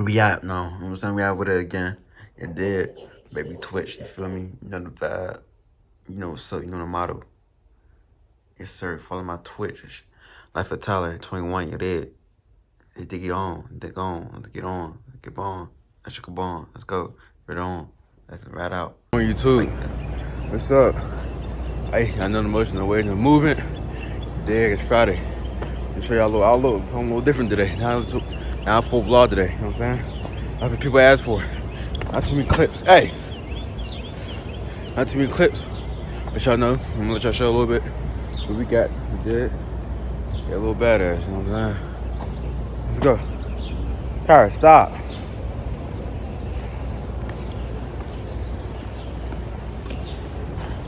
We out now. You know what I'm saying? We out with it again. It did. Baby Twitch, you feel me? You know the vibe. You know what's up. You know the motto. Yes, sir. Follow my Twitch. Life of Tyler, 21, you did. Hey, dig it on. Dig on. Let's get on. Get on. Let's go on. Let's go. Right on. Let's right out. On YouTube. What's up? Hey, I know the motion, the way, the movement. There, it's Friday. I'll show y'all a little outlook. Something a little different today. Now a full vlog today. You know what I'm saying? That's what people ask for. Not too many clips. Hey! Not too many clips. But y'all know. I'm gonna let y'all show a little bit what we got. We did. Got a little badass. You know what I'm saying? Let's go. Kyra, stop.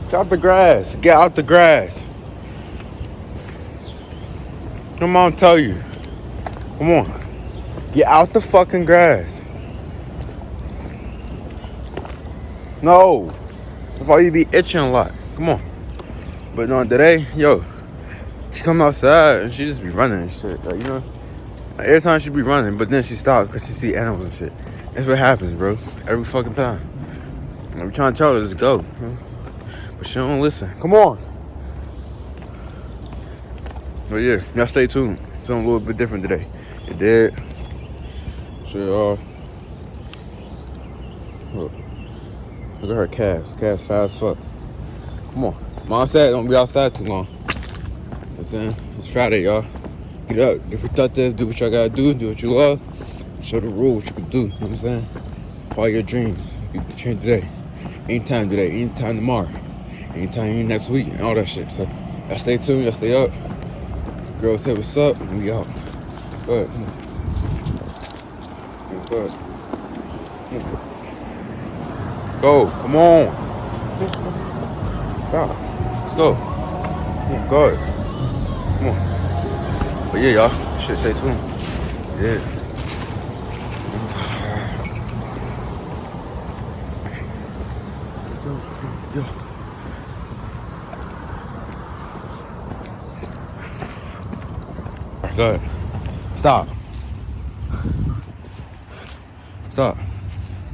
Get out the grass. Get out the grass. Come on, tell you. Come on. Get out the fucking grass. No. That's why you be itching a lot. Come on. But no, today, yo, she come outside and she just be running and shit. Like, you know, every time she be running, but then she stops because she see animals and shit. That's what happens, bro. Every fucking time. I'm trying to tell her to go. But she don't listen. Come on. But yeah, y'all stay tuned. Something a little bit different today. It did. So look at her calves. Calves fast as fuck. Come on. Mom said don't be outside too long. You know what I'm saying? It's Friday, y'all. Get up, get productive, do what y'all gotta do what you love. Show the rule what you can do. You know what I'm saying? Follow your dreams. You can change today. Anytime today, anytime tomorrow. Anytime next week and all that shit. So y'all stay tuned, y'all stay up. Girl say what's up, and we out. Go ahead, come on. Go ahead. Let's go, come on. Stop. Let's go. Come on, go ahead. Come on. But yeah, y'all, shit, stay tuned. Yeah. Yo. Go ahead. Stop. Stop.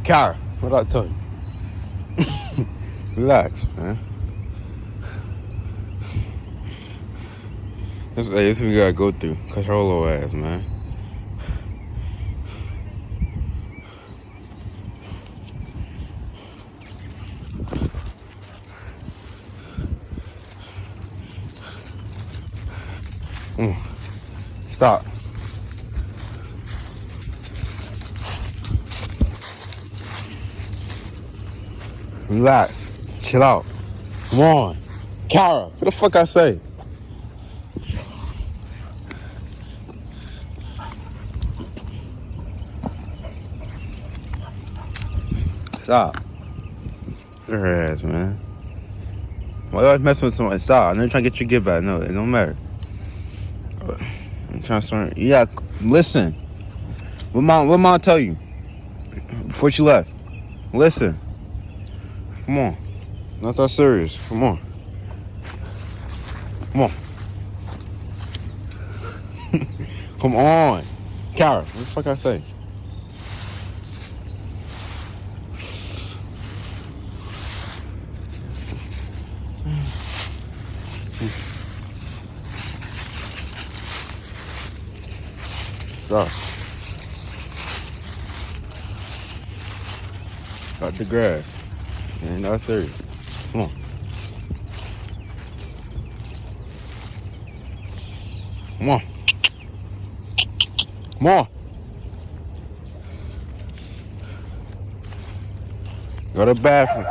Kyra, what did I tell you? Relax, man. That's what we gotta go through. Cut her little ass, man. Stop. Relax. Chill out. Come on. Kyra, what the fuck I say? Stop. Her ass, man. Why you always messing with somebody? Stop. I'm not trying to get your get back. No, it don't matter. I'm trying to start. Yeah, listen. What mom tell you before she left? Listen. Come on. Not that serious. Come on. Come on. Come on. Kyra, what the fuck I say? Stop. Got the grass. Ain't not serious. Come on. Come on. Come on. Go to the bathroom.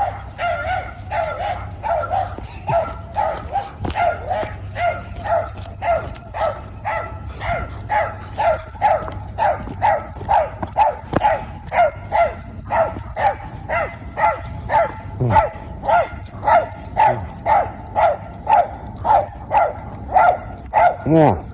Come on.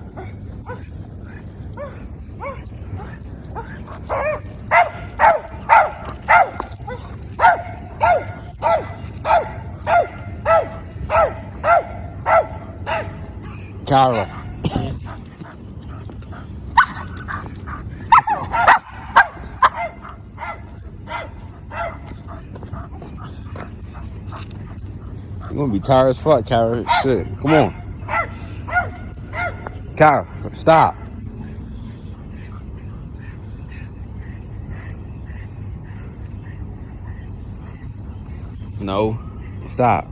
Kyra. You're gonna be tired as fuck, Kara. Shit. Come on. Kara, stop. No. Stop.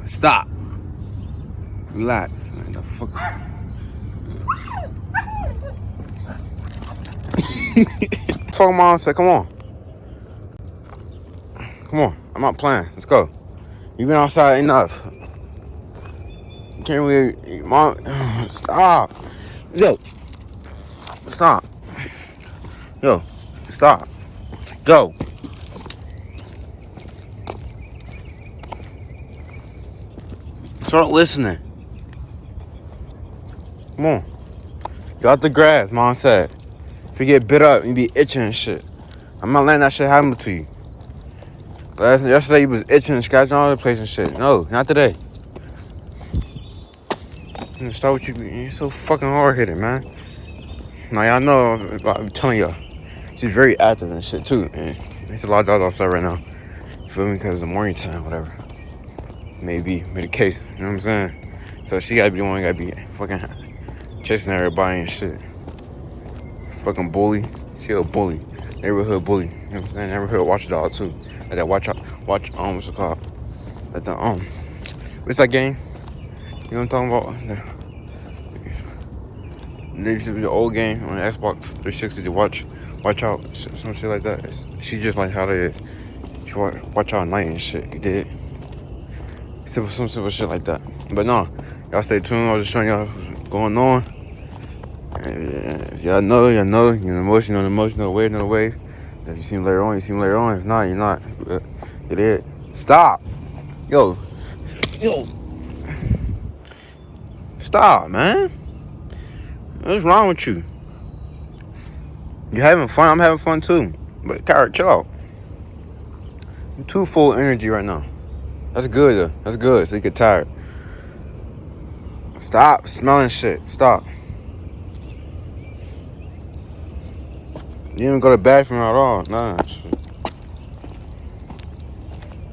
Stop. Relax, man. The fuck is... Fuck mom said, come on. Come on. I'm not playing. Let's go. You been outside enough. You can't really... Mom... Stop. Yo. Stop. Yo. Stop. Go. Start listening. Come on. You out the grass, mom said. If you get bit up, you be itching and shit. I'm not letting that shit happen to you. Yesterday you was itching and scratching all over the place and shit. No, not today. Start with you. You're so fucking hard-headed, man. Now y'all know, I'm telling y'all, she's very active and shit too. And there's a lot of dogs outside right now. You feel me? Because it's the morning time, whatever. Maybe the case. You know what I'm saying? So she gotta be the one gotta be fucking chasing everybody and shit. Fucking bully. She a bully. Neighborhood bully. You know what I'm saying? Neighborhood watchdog too. Like that watch what's it called? Like the what's that game? You know what I'm talking about? There used to be the old game on the Xbox 360 to watch out, some shit like that. She just like how it is. She watch out at night and shit. You did some simple shit like that. But no, y'all stay tuned. I was just showing y'all what's going on. And y'all know. You're the motion, the wave. If you see me later on, you see me later on. If not, you're not. You did. Stop. Yo. Stop, man. What's wrong with you? You having fun? I'm having fun too. But Kara, chill out. You're too full of energy right now. That's good though. That's good. So you get tired. Stop smelling shit. Stop. You didn't go to the bathroom at all. Nah.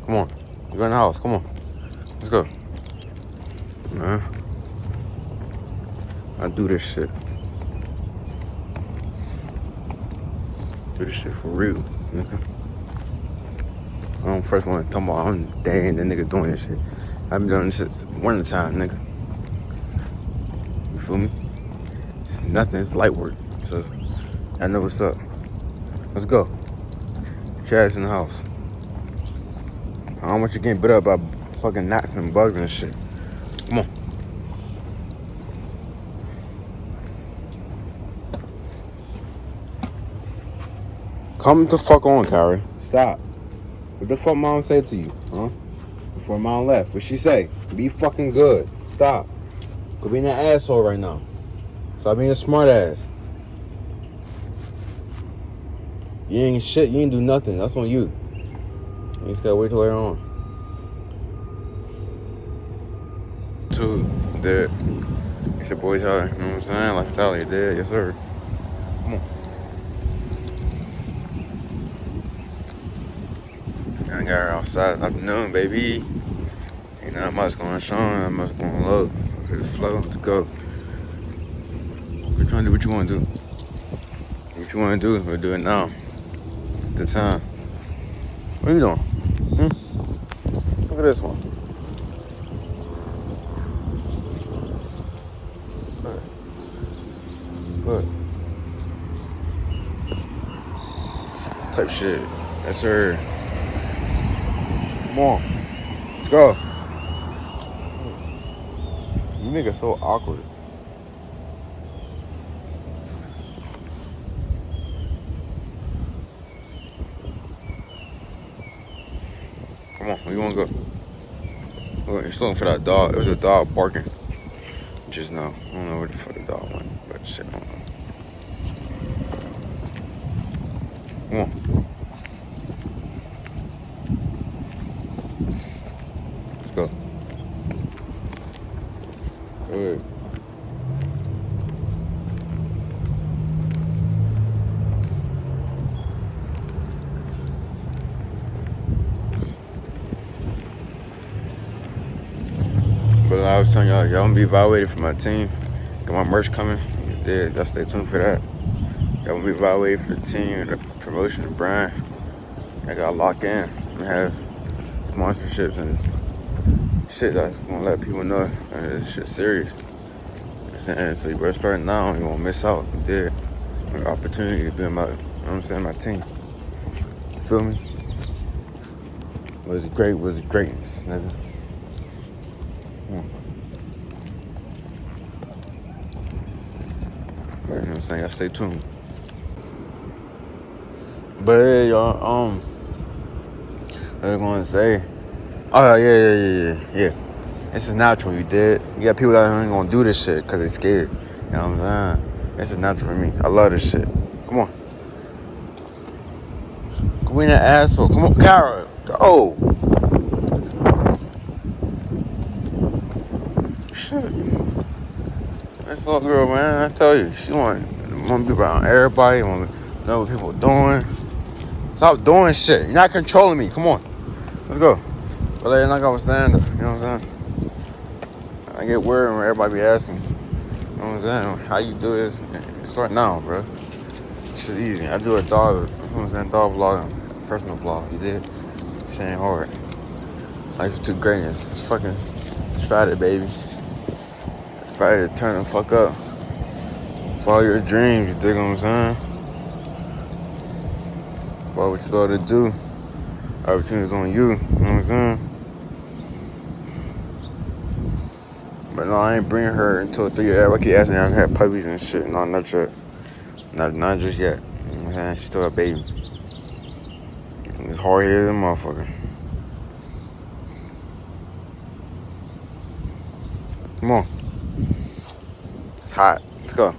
Come on. You go in the house. Come on. Let's go. Man. I do this shit. Do this shit for real, nigga. I'm the first one talking about I'm dang the nigga doing this shit. I've been doing this shit one at a time, nigga. You feel me? It's nothing, it's light work. So I know what's up. Let's go. Chad's in the house. I don't want you getting bit up by fucking gnats and bugs and shit. Come on. Come the fuck on, Kyrie. Stop. What the fuck mom said to you, huh? Before mom left. What she say? Be fucking good. Stop. Quit being an asshole right now. Stop being a smart ass. You ain't shit. You ain't do nothing. That's on you. You just gotta wait till later on. Two, dead. It's your boy Tyler. You know what I'm saying? Like Tyler, dead. Yes, sir. Come on. I got her outside this afternoon, baby. Ain't not much going on, not much going low. Ready to flow, to go. We're trying to do what you want to do. What you want to do, we'll do it now. At the time. What are you doing? Look at this one. Look. Type shit. Yes, sir. Come on. Let's go. You niggas so awkward. Come on, where you wanna go? Look, you're still looking for that dog. It was a dog barking just now. I don't know where the fuck the dog went, but shit, I don't know. Come on. Let's go. Good. I was telling y'all gonna be evaluated for my team. Got my merch coming. Yeah, y'all stay tuned for that. Y'all gonna be evaluated for the team, the promotion, the brand. I gotta lock in. I'm gonna have sponsorships and shit that's gonna let people know this shit serious. So you better start now. You won't miss out. You did. An opportunity to be my, you know what I'm saying, my team. You feel me? Was it great? Was it greatness, nigga? You know what I'm saying? Y'all stay tuned. But yeah, y'all, I was gonna say, oh yeah. This is natural, you did. You got people that ain't gonna do this shit because they scared. You know what I'm saying? This is natural for me. I love this shit. Come on. Come in that asshole. Come on, Kara. Go. Shit. This little girl, man, I tell you, she want to be around everybody, want to know what people are doing. Stop doing shit. You're not controlling me. Come on. Let's go. But like I was saying, though, you know what I'm saying? I get worried when everybody be asking me, you know what I'm saying? How you do this? Start now, bro. This shit's easy. I do a dog, you know what I'm saying? Dog vlog, personal vlog. You did? This ain't hard. Life is too greatness. It's fucking Friday, baby. Friday to turn the fuck up. Follow your dreams, you dig what I'm saying? Follow what you got to do. Opportunity's on you, you know what I'm saying? But no, I ain't bring her until 3 years. Everybody keep asking me, I have puppies and shit. No, not yet. Not just yet. You know what I'm saying? She's still a baby. It's hard as a motherfucker. Come on. It's hot. Let's go.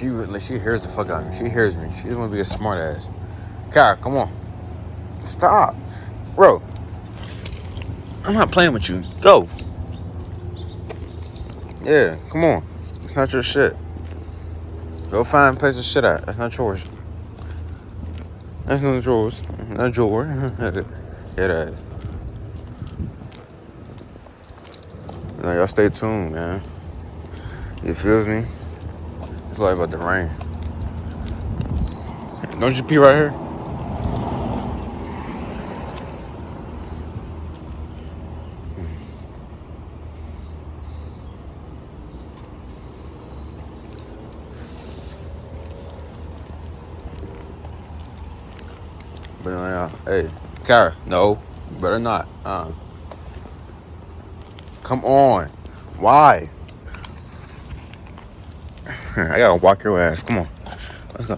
Like she hears the fuck out of me. She hears me. She doesn't want to be a smart ass. Kyle, come on. Stop. Bro. I'm not playing with you. Go. Yeah, come on. It's not your shit. Go find a place to shit at. That's not yours. That's not yours. Not yours. Head ass. No, y'all stay tuned, man. You feels me? It's like about to rain. Don't you pee right here? But hey, Kara, no, you better not. Come on. Why? I gotta walk your ass. Come on. Let's go.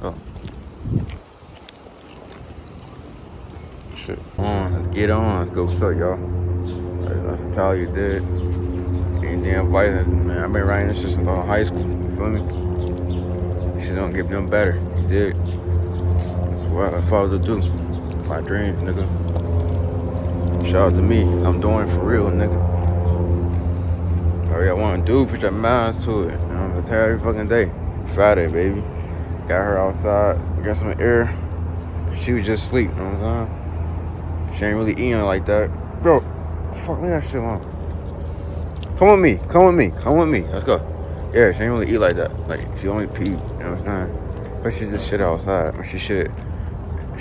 Oh. Shit. Let's get on. Let's go. What's up, y'all? That's how you did. Getting damn invited. Man, I've been writing this shit since high school. You feel me? Shit don't get them better. You did. That's what I followed to do. My dreams, nigga. Shout out to me. I'm doing for real, nigga. All I want to do, put your minds to it. You know, I tell you every fucking day. Friday, baby. Got her outside, got some air. She was just asleep, you know what I'm saying? She ain't really eating like that. Bro, fuck, leave that shit alone. Come with me, come with me, come with me. Let's go. Yeah, she ain't really eat like that. Like, she only pee, you know what I'm saying? But she just shit outside. She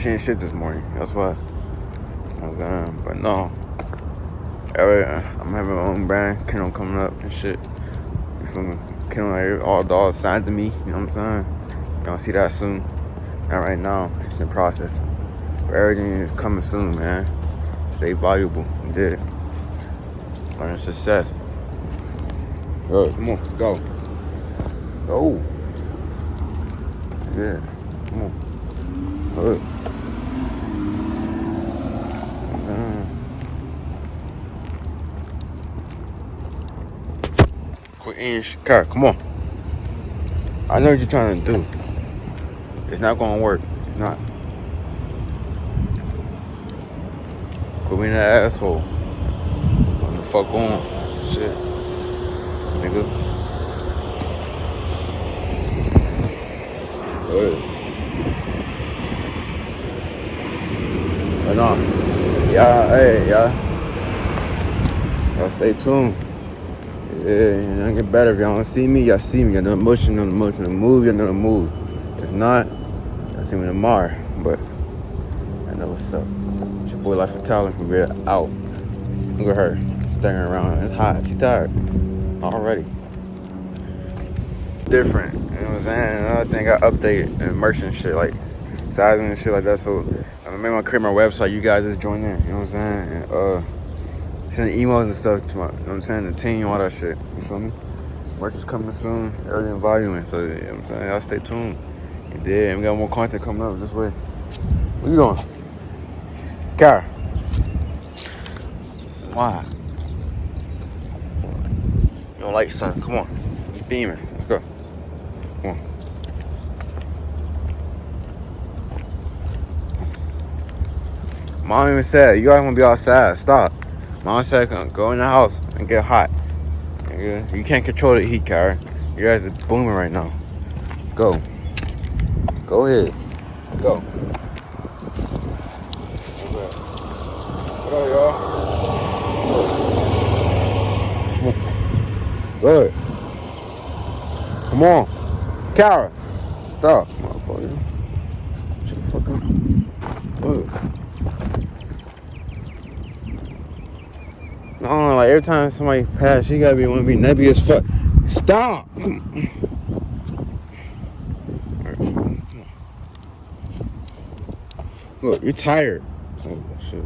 ain't shit this morning. That's why. You know what I'm saying? But no. I'm having my own brand. Kennel coming up and shit. You feel me? Kennel, all dogs signed to me. You know what I'm saying? Gonna see that soon. Not right now. It's in process. But everything is coming soon, man. Stay valuable. You did it. Learn success. Good. Come on. Go. Go. Yeah. Come on. Good. Quit eating shit. Come on. I know what you're trying to do. It's not gonna work. It's not. Quit being an asshole. What the fuck on? Shit. Nigga. Good. But no. Yeah, hey, y'all stay tuned. Yeah, it'll get better. If y'all don't see me, y'all see me. Y'all know the motion, the move, y'all know the move. If not, y'all see me tomorrow. But I know what's up. It's your boy Life of Talent from here out. Look at her staring around. It's hot. She tired already. Different. You know what I'm saying? Another thing, I updated and merch and shit, like sizing and shit like that. So I made my create my website. You guys just join in. You know what I'm saying? And sending emails and stuff to my, you know what I'm saying, the team, all that shit. You feel me? Merch is coming soon, early in volume. So, you know what I'm saying? Y'all stay tuned. You did. And we got more content coming up this way. Where you going? Car. Why? You don't like sun. Come on. It's beaming. Let's go. Come on. Mom even said, you guys want to be outside. Stop. Mom said, go in the house and get hot. You can't control the heat, Kara. You guys are booming right now. Go. Go ahead. Go. What up, y'all? Good. Come on. Kara. Stop. Motherfucker. Shut the fuck up. Good. I don't know, like every time somebody pass, she gotta want to be nappy as fuck. Stop. Look, you're tired. Oh shit.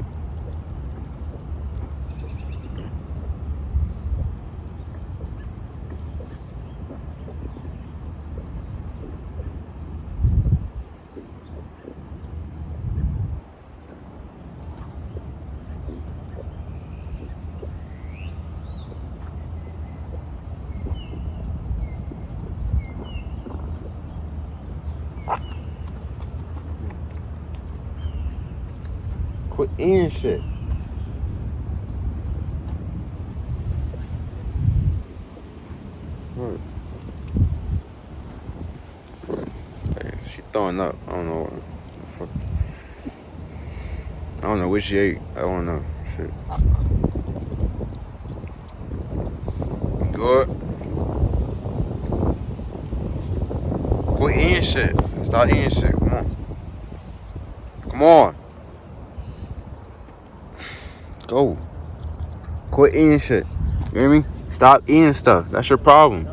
Quit eating shit. Right. Hey, she throwing up. I don't know what the fuck. I don't know what she ate. I don't know. Shit. Good. Quit eating shit. Stop eating shit. Come on. Come on. Go. Quit eating shit. You hear me? Stop eating stuff. That's your problem.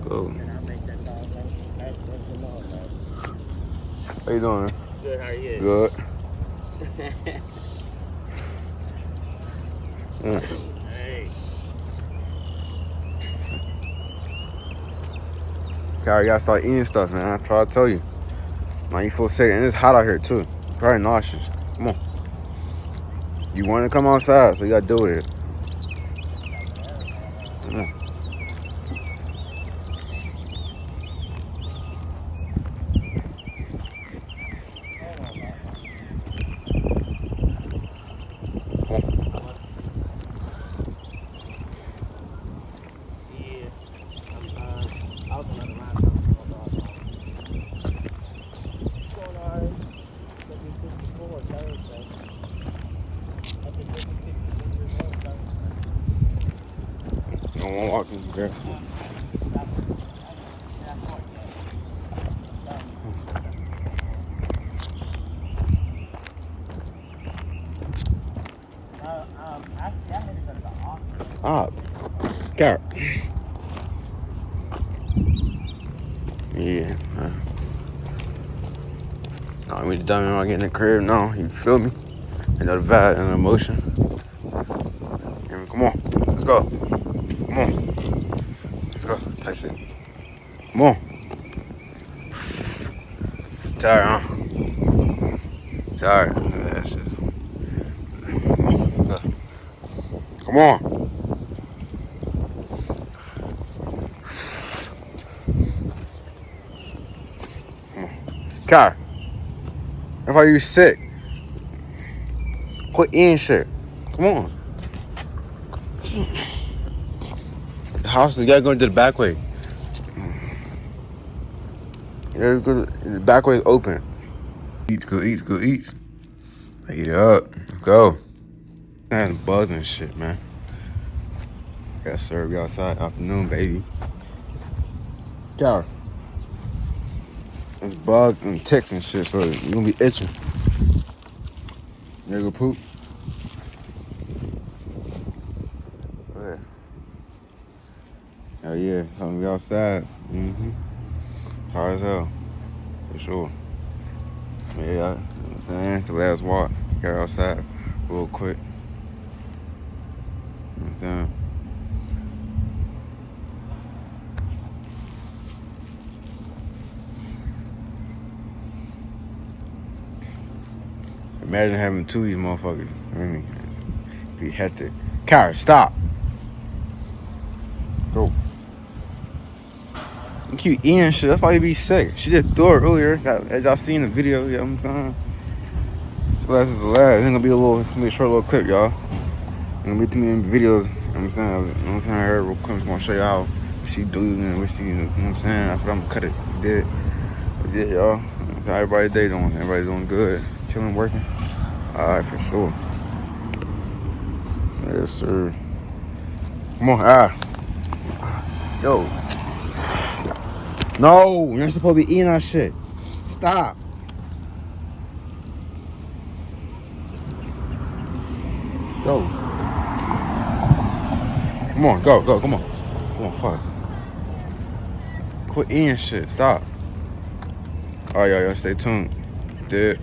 Go. How you doing? Good, how are you? Good. Hey. Kara, you gotta start eating stuff, man. I try to tell you. Now you feel sick, and it's hot out here too. Probably nauseous. Come on. You want to come outside, so you gotta deal with it. Come on. Don't want to walk in there. Stop. Kara. Yeah. We done when I get in the crib now. You feel me? Another vibe and emotion. Come on. Let's go. Come on. Let's go. Type shit. Come on. Tired, huh? Tired. Yeah, that shit's... Come on. Car. That's why you sick. Quit eating shit. Come on. The house, you gotta go into the back way. The back way is open. Eat, go eat, go eat. Eat it up. Let's go. I had a buzz and shit, man. Gotta serve you outside afternoon, baby. Car. There's bugs and ticks and shit, so you're gonna be itching. You go poop? Yeah. Oh yeah, I'm gonna be outside. Hard as hell. For sure. Yeah, you know what I'm saying? It's the last walk. Got outside real quick. You know what I'm saying? Imagine having two of these motherfuckers. I mean, it'd be hectic. Kyra, stop. Go. You keep eating shit. That's why you be sick. She just threw it earlier. As y'all seen the video, you know what I'm saying? This last is the last. It's gonna be a short little clip, y'all. It's gonna be too many videos. You know what I'm saying? You know what I'm saying? I heard real quick. I'm just gonna show you how she do and what she, you know what I'm saying? That's what I'm gonna cut it. Did, y'all. You know what I'm saying? Everybody day doing. Everybody doing good. Chilling, working. Alright, for sure. Yes, sir. Come on, Yo. No, you're not supposed to be eating that shit. Stop. Go. Come on, go, come on. Come on, fuck. Quit eating shit. Stop. Alright, y'all, stay tuned. Dead.